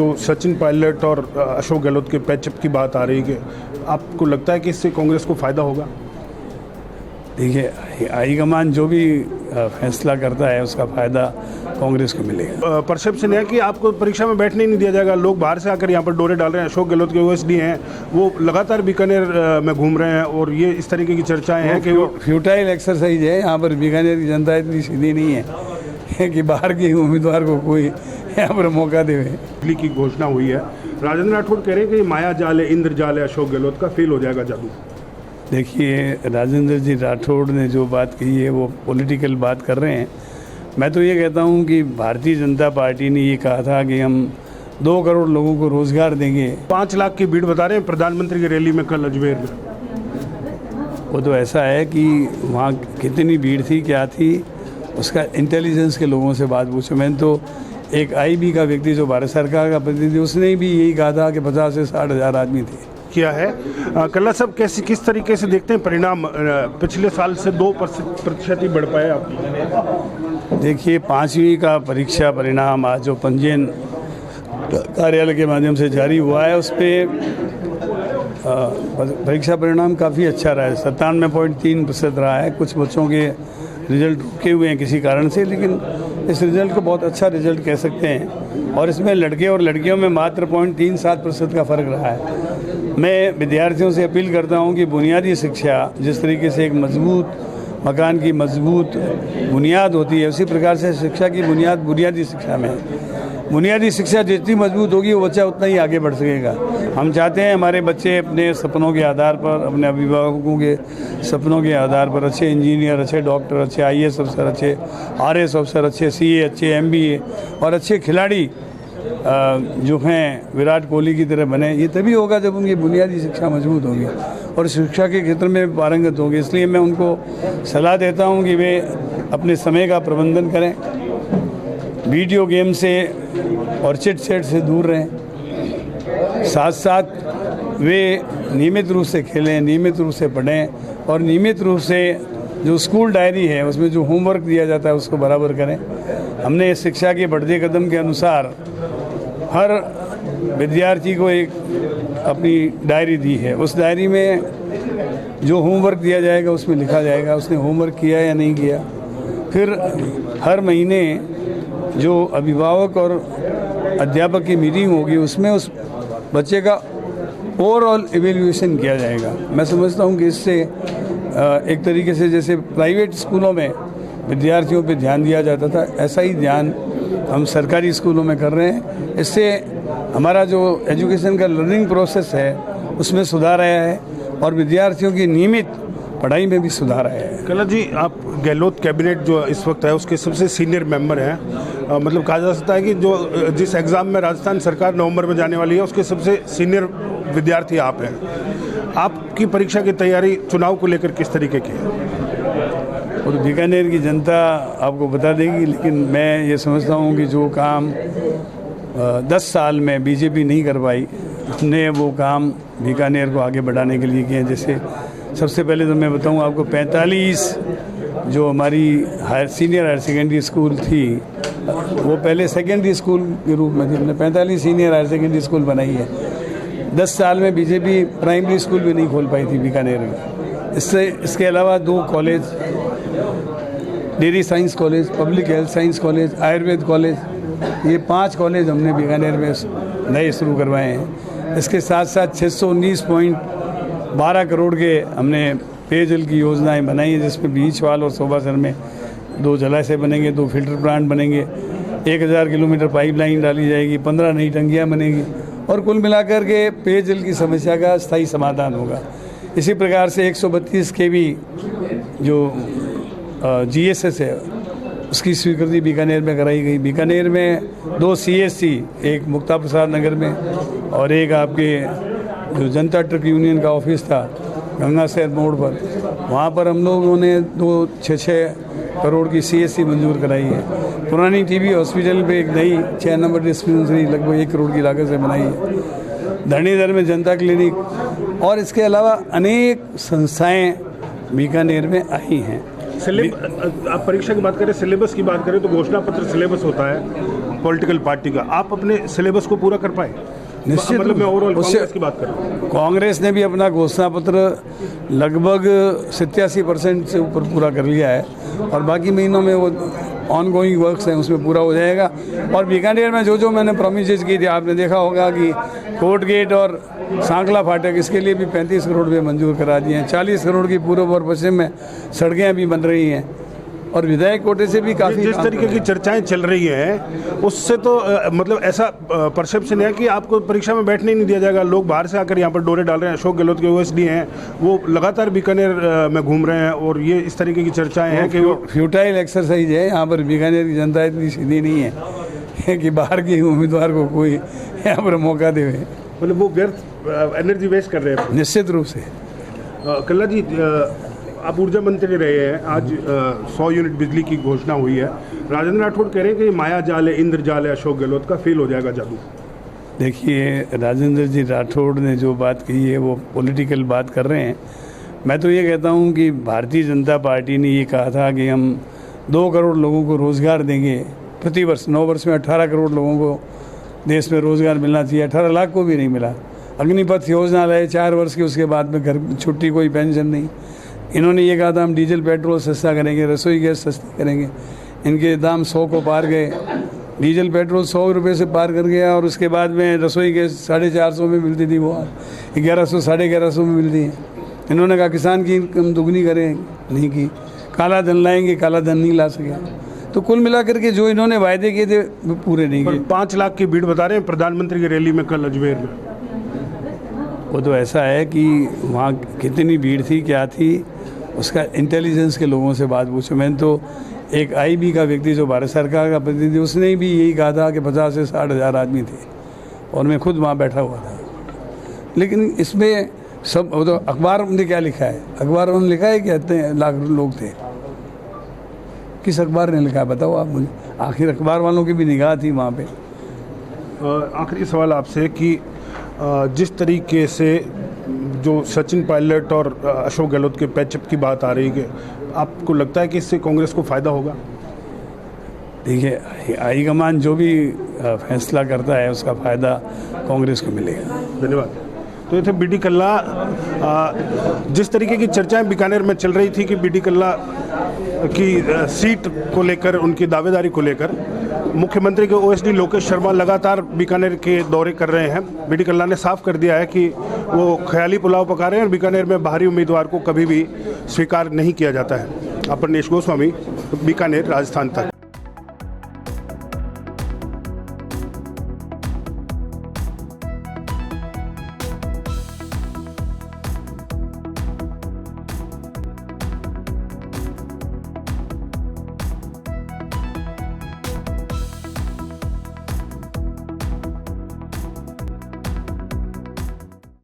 जो सचिन पायलट और अशोक गहलोत के पैचअप की बात आ रही है कि आपको लगता है कि इससे कांग्रेस को फ़ायदा होगा? देखिए, हाईकमान जो भी फैसला करता है उसका फ़ायदा कांग्रेस को मिलेगा। परसेप्शन है कि आपको परीक्षा में बैठने ही नहीं दिया जाएगा। लोग बाहर से आकर यहाँ पर डोरे डाल रहे हैं। अशोक गहलोत के ओएसडी हैं, वो लगातार बीकानेर में घूम रहे हैं और ये इस तरीके की चर्चाएं हैं कि वो फ्यूटाइल एक्सरसाइज है। यहाँ पर बीकानेर की जनता इतनी सीधी नहीं है कि बाहर के उम्मीदवार को कोई यहाँ पर मौका देवे। दिल्ली की घोषणा हुई है। राजेंद्र राठौड़ कह रहे हैं कि माया जाल है, इंद्र जाल है, अशोक गहलोत का फेल हो जाएगा जादू। देखिए, राजेंद्र जी राठौड़ ने जो बात कही है वो पॉलिटिकल बात कर रहे हैं। मैं तो ये कहता हूँ कि भारतीय जनता पार्टी ने ये कहा था कि हम 2 करोड़ लोगों को रोज़गार देंगे। 5 लाख की भीड़ बता रहे हैं प्रधानमंत्री की रैली में कल अजमेर में। वो तो ऐसा है कि वहाँ कितनी भीड़ थी, क्या थी, उसका इंटेलिजेंस के लोगों से बात पूछो। मैंने तो एक IB का व्यक्ति जो भारत सरकार का प्रतिनिधि, उसने भी यही कहा था कि 50 से 60 हज़ार आदमी थे। किया है कल्ला साहब, किस तरीके से देखते हैं परिणाम? पिछले साल से 2% ही बढ़ पाए आप। देखिए, 5वीं का परीक्षा परिणाम आज जो पंजीयन कार्यालय के माध्यम से जारी हुआ है उस पर परीक्षा परिणाम काफ़ी अच्छा रहा है। 97.3% रहा है। कुछ बच्चों के रिजल्ट रुके हुए हैं किसी कारण से, लेकिन इस रिजल्ट को बहुत अच्छा रिजल्ट कह सकते हैं। और इसमें लड़के और लड़कियों में मात्र 0.37% का फ़र्क रहा है। मैं विद्यार्थियों से अपील करता हूं कि बुनियादी शिक्षा जिस तरीके से एक मजबूत मकान की मजबूत बुनियाद होती है, उसी प्रकार से शिक्षा की बुनियाद बुनियादी शिक्षा में है। बुनियादी शिक्षा जितनी मजबूत होगी वो बच्चा उतना ही आगे बढ़ सकेगा। हम चाहते हैं हमारे बच्चे अपने सपनों के आधार पर, अपने अभिभावकों के सपनों के आधार पर अच्छे इंजीनियर, अच्छे डॉक्टर, अच्छे IAS अफसर, अच्छे RS अफसर, अच्छे CA, अच्छे MBA और अच्छे खिलाड़ी जो हैं विराट कोहली की तरह बने। ये तभी होगा जब उनकी बुनियादी शिक्षा मजबूत होगी और शिक्षा के क्षेत्र में पारंगत होगी। इसलिए मैं उनको सलाह देता हूं कि वे अपने समय का प्रबंधन करें, वीडियो गेम से और चिट चैट से दूर रहें, साथ साथ वे नियमित रूप से खेलें, नियमित रूप से पढ़ें और नियमित रूप से जो स्कूल डायरी है उसमें जो होमवर्क दिया जाता है उसको बराबर करें। हमने शिक्षा के बढ़ते कदम के अनुसार हर विद्यार्थी को एक अपनी डायरी दी है। उस डायरी में जो होमवर्क दिया जाएगा उसमें लिखा जाएगा उसने होमवर्क किया या नहीं किया। फिर हर महीने जो अभिभावक और अध्यापक की मीटिंग होगी उसमें उस बच्चे का ओवरऑल इवेल्यूएशन किया जाएगा। मैं समझता हूँ कि इससे एक तरीके से जैसे प्राइवेट स्कूलों में विद्यार्थियों पे ध्यान दिया जाता था, ऐसा ही ध्यान हम सरकारी स्कूलों में कर रहे हैं। इससे हमारा जो एजुकेशन का लर्निंग प्रोसेस है उसमें सुधार आया है और विद्यार्थियों की नियमित पढ़ाई में भी सुधार आया है। कल्ला जी, आप गहलोत कैबिनेट जो इस वक्त है उसके सबसे सीनियर मेंबर हैं। मतलब कहा जा सकता है कि जो जिस एग्ज़ाम में राजस्थान सरकार नवंबर में जाने वाली है उसके सबसे सीनियर विद्यार्थी आप हैं। आपकी परीक्षा की तैयारी चुनाव को लेकर किस तरीके की है? और बीकानेर की जनता आपको बता देगी, लेकिन मैं ये समझता हूँ कि जो काम 10 साल में बीजेपी नहीं कर पाई, उसने वो काम बीकानेर को आगे बढ़ाने के लिए किए। जैसे सबसे पहले तो मैं बताऊँ आपको 45 जो हमारी सीनियर हायर सेकेंडरी स्कूल थी वो पहले सेकेंडरी स्कूल के रूप में थी। हमने 45 सीनियर हायर सेकेंडरी स्कूल बनाई है। 10 साल में बीजेपी प्राइमरी स्कूल भी नहीं खोल पाई थी बीकानेर में। इसके अलावा 2 college, dairy science college, public health science college, Ayurveda college, ये 5 कॉलेज हमने बीकानेर में नए शुरू करवाए हैं। इसके साथ साथ 619.12 करोड़ के हमने पेयजल की योजनाएं बनाई हैं, जिसमें बीचवाल और सोबासर में 2 जलाशय बनेंगे, 2 फिल्टर प्लांट बनेंगे, 1000 किलोमीटर पाइपलाइन डाली जाएगी, 15 नई टंकियाँ बनेगी और कुल मिलाकर के पेयजल की समस्या का स्थायी समाधान होगा। इसी प्रकार से 132 kV जो GSS है उसकी स्वीकृति बीकानेर में कराई गई। बीकानेर में 2 CSC, एक मुक्ता प्रसाद नगर में और एक आपके जो जनता ट्रक यूनियन का ऑफिस था गंगा शहर मोड़ पर, वहाँ पर हम लोगों ने 6 करोड़ की CSC मंजूर कराई है। पुरानी TB हॉस्पिटल पे एक नई 6 नंबर डिस्पेंसरी लगभग 1 करोड़ की लागत से बनाई है। धरणीधर में जनता क्लिनिक और इसके अलावा अनेक संस्थाएं बीकानेर में आई हैं। आप परीक्षा की बात करें, सिलेबस की बात करें तो घोषणा पत्र सिलेबस होता है। पॉलिटिकल पार्टी का, आप अपने सिलेबस को पूरा कर पाए? निश्चित मतलब मैं ओवरऑल उससे कांग्रेस की बात कर रहा हूँ। कांग्रेस ने भी अपना घोषणा पत्र लगभग 87% से ऊपर पूरा कर लिया है और बाकी महीनों में वो ऑन गोइंग वर्क्स हैं, उसमें पूरा हो जाएगा। और बीकानेर में जो मैंने प्रोमिस की थी, आपने देखा होगा कि कोर्ट गेट और सांकला फाटक, इसके लिए भी 35 करोड़ रुपये मंजूर करा दिए हैं। 40 करोड़ की पूर्व और पश्चिम में सड़कें अभी बन रही हैं और विधायक कोटे से भी काफ़ी। जिस तरीके की चर्चाएं चल रही हैं उससे तो मतलब ऐसा परसेप्शन है कि आपको परीक्षा में बैठने ही नहीं दिया जाएगा। लोग बाहर से आकर यहाँ पर डोरे डाल रहे हैं। अशोक गहलोत के ओएसडी हैं, वो लगातार बीकानेर में घूम रहे हैं और ये इस तरीके की चर्चाएं हैं कि वो फ्यूटाइल एक्सरसाइज है। यहाँ पर बीकानेर की जनता इतनी सीधी नहीं है कि बाहर के उम्मीदवार को कोई यहाँ पर मौका देवे, मतलब वो व्यर्थ एनर्जी वेस्ट कर रहे हैं। निश्चित रूप से। कल्ला जी, आप ऊर्जा मंत्री रहे हैं, आज 100 यूनिट बिजली की घोषणा हुई है। राजेंद्र राठौड़ कह रहे हैं कि ये माया जाल है, इंद्र जाल है, अशोक गहलोत का, फेल हो जाएगा जादू। देखिए, राजेंद्र जी राठौड़ ने जो बात कही है वो पॉलिटिकल बात कर रहे हैं। मैं तो ये कहता हूँ कि भारतीय जनता पार्टी ने ये कहा था कि हम 2 करोड़ लोगों को रोज़गार देंगे प्रति वर्ष। 9 वर्ष में 18 करोड़ लोगों को देश में रोज़गार मिलना चाहिए। 18 लाख को भी नहीं मिला। अग्निपथ योजना लाए 4 वर्ष की, उसके बाद में घर छुट्टी, कोई पेंशन नहीं। इन्होंने ये कहा था हम डीजल पेट्रोल सस्ता करेंगे, रसोई गैस सस्ती करेंगे। इनके दाम 100 को पार गए। डीजल पेट्रोल 100 रुपये से पार कर गया और उसके बाद में रसोई गैस 450 में मिलती थी, वो 1100 1150 में मिलती है। इन्होंने कहा किसान की इनकम दुगनी करें, नहीं की। काला धन लाएंगे, काला धन नहीं ला सके। तो कुल मिलाकर के जो इन्होंने वायदे किए थे वो पूरे नहीं किए। 5 लाख की भीड़ बता रहे हैं प्रधानमंत्री की रैली में कल अजमेर में। वो तो ऐसा है कि वहाँ कितनी भीड़ थी, क्या थी, उसका इंटेलिजेंस के लोगों से बात पूछो। मैंने तो एक आईबी का व्यक्ति जो भारत सरकार का प्रतिनिधि, उसने भी यही कहा था कि 50 से 60 हज़ार आदमी थे और मैं खुद वहाँ बैठा हुआ था। लेकिन इसमें सब वो तो अखबार ने क्या लिखा है, अखबार ने लिखा है कि इतने लाख लोग थे। किस अखबार ने लिखा है बताओ आप मुझे। आखिर अखबार वालों की भी निगाह थी वहाँ पे। आखिरी सवाल आपसे कि जिस तरीके से जो सचिन पायलट और अशोक गहलोत के पैचअप की बात आ रही है, कि आपको लगता है कि इससे कांग्रेस को फ़ायदा होगा? देखिए, हाईकमान जो भी फैसला करता है उसका फ़ायदा कांग्रेस को मिलेगा। धन्यवाद। तो ये थे बी डी कल्ला। जिस तरीके की चर्चाएं बीकानेर में चल रही थी कि बी डी कल्ला की सीट को लेकर, उनकी दावेदारी को लेकर, मुख्यमंत्री के ओएसडी लोकेश शर्मा लगातार बीकानेर के दौरे कर रहे हैं। बी डी कल्ला ने साफ कर दिया है कि वो ख्याली पुलाव पका रहे हैं और बीकानेर में बाहरी उम्मीदवार को कभी भी स्वीकार नहीं किया जाता है। अपर्नेश गोस्वामी, बीकानेर, राजस्थान तक।